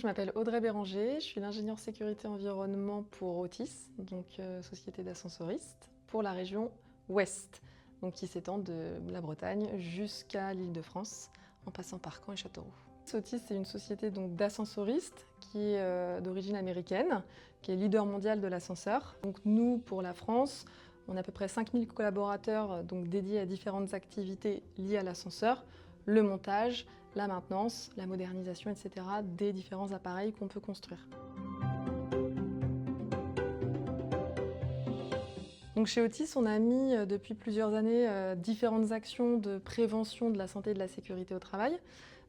Je m'appelle Audrey Béranger, je suis l'ingénieure sécurité environnement pour Otis, donc société d'ascensoristes, pour la région Ouest, donc qui s'étend de la Bretagne jusqu'à l'Île-de-France, en passant par Caen et Châteauroux. Otis, c'est une société d'ascensoristes qui est d'origine américaine, qui est leader mondial de l'ascenseur. Donc nous, pour la France, on a à peu près 5000 collaborateurs donc dédiés à différentes activités liées à l'ascenseur, le montage, la maintenance, la modernisation, etc. des différents appareils qu'on peut construire. Donc chez Otis, on a mis depuis plusieurs années différentes actions de prévention de la santé et de la sécurité au travail.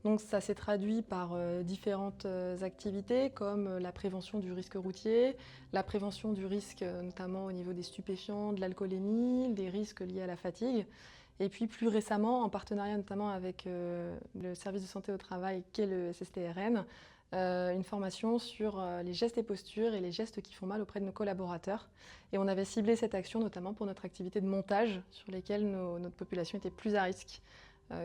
Donc ça s'est traduit par différentes activités comme la prévention du risque routier, la prévention du risque notamment au niveau des stupéfiants, de l'alcoolémie, des risques liés à la fatigue. Et puis plus récemment, en partenariat notamment avec le service de santé au travail qu'est le SSTRN, une formation sur les gestes et postures et les gestes qui font mal auprès de nos collaborateurs. Et on avait ciblé cette action notamment pour notre activité de montage sur lesquelles notre population était plus à risque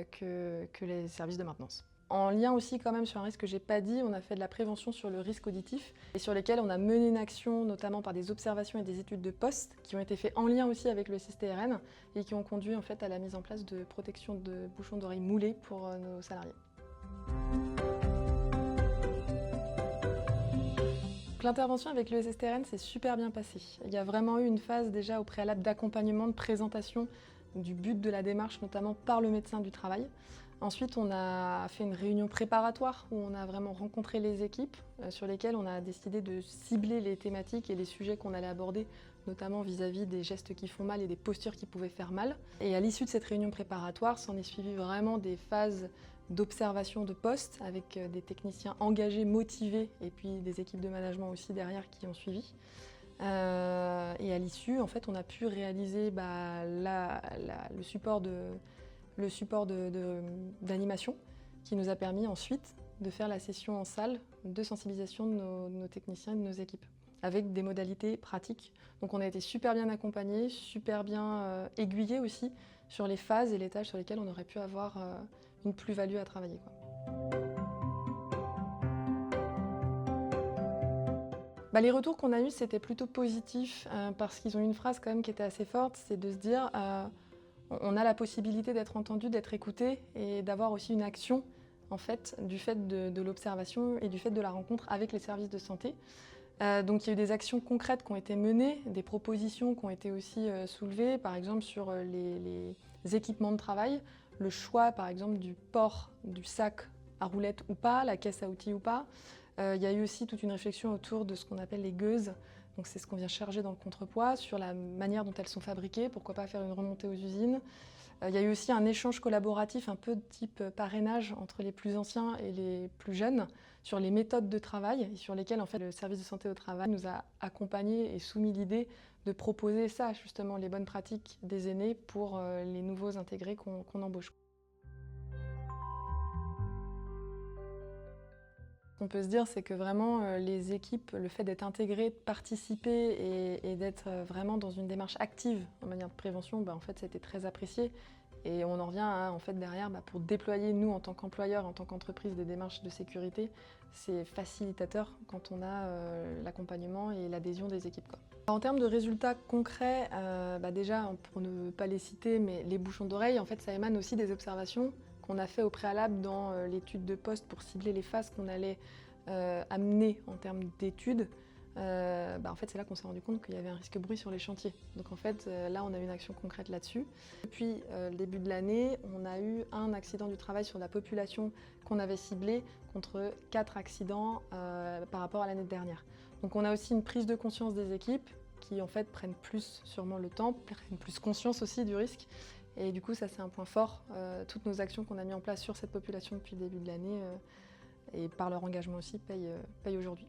que les services de maintenance. En lien aussi quand même sur un risque que j'ai pas dit, on a fait de la prévention sur le risque auditif et sur lesquels on a mené une action notamment par des observations et des études de poste qui ont été faites en lien aussi avec le SSTRN et qui ont conduit en fait à la mise en place de protection de bouchons d'oreilles moulés pour nos salariés. L'intervention avec le SSTRN s'est super bien passée. Il y a vraiment eu une phase déjà au préalable d'accompagnement, de présentation du but de la démarche, notamment par le médecin du travail. Ensuite, on a fait une réunion préparatoire où on a vraiment rencontré les équipes sur lesquelles on a décidé de cibler les thématiques et les sujets qu'on allait aborder, notamment vis-à-vis des gestes qui font mal et des postures qui pouvaient faire mal. Et à l'issue de cette réunion préparatoire, s'en est suivi vraiment des phases d'observation de poste avec des techniciens engagés, motivés et puis des équipes de management aussi derrière qui ont suivi. Et à l'issue, en fait, on a pu réaliser le support d'animation qui nous a permis ensuite de faire la session en salle de sensibilisation de nos techniciens et de nos équipes avec des modalités pratiques. Donc on a été super bien accompagnés, super bien aiguillés aussi sur les phases et les tâches sur lesquelles on aurait pu avoir une plus-value à travailler, quoi. Les retours qu'on a eus, c'était plutôt positif parce qu'ils ont eu une phrase quand même qui était assez forte, c'est de se dire on a la possibilité d'être entendu, d'être écouté et d'avoir aussi une action en fait, du fait de l'observation et du fait de la rencontre avec les services de santé. Donc il y a eu des actions concrètes qui ont été menées, des propositions qui ont été aussi soulevées, par exemple sur les équipements de travail, le choix par exemple du port du sac à roulettes ou pas, la caisse à outils ou pas. Il y a eu aussi toute une réflexion autour de ce qu'on appelle les gueuses, donc c'est ce qu'on vient charger dans le contrepoids, sur la manière dont elles sont fabriquées, pourquoi pas faire une remontée aux usines. Il y a eu aussi un échange collaboratif un peu de type parrainage entre les plus anciens et les plus jeunes sur les méthodes de travail et sur lesquelles en fait, le service de santé au travail nous a accompagnés et soumis l'idée de proposer ça, justement, les bonnes pratiques des aînés pour les nouveaux intégrés qu'on embauche. Ce qu'on peut se dire, c'est que vraiment les équipes, le fait d'être intégrées, de participer et d'être vraiment dans une démarche active en manière de prévention, en fait, c'était très apprécié. Et on en revient à, en fait, derrière, pour déployer, nous, en tant qu'employeurs, en tant qu'entreprise, des démarches de sécurité, c'est facilitateur quand on a l'accompagnement et l'adhésion des équipes, quoi. En termes de résultats concrets, déjà, pour ne pas les citer, mais les bouchons d'oreilles, en fait, ça émane aussi des observations qu'on a fait au préalable dans l'étude de poste pour cibler les phases qu'on allait amener en termes d'études. En fait, c'est là qu'on s'est rendu compte qu'il y avait un risque bruit sur les chantiers. Donc en fait, là, on a eu une action concrète là-dessus. Depuis le début de l'année, on a eu un accident du travail sur la population qu'on avait ciblée contre 4 accidents par rapport à l'année dernière. Donc on a aussi une prise de conscience des équipes qui en fait prennent plus sûrement le temps, prennent plus conscience aussi du risque. Et du coup, ça c'est un point fort. Toutes nos actions qu'on a mis en place sur cette population depuis le début de l'année et par leur engagement aussi payent aujourd'hui.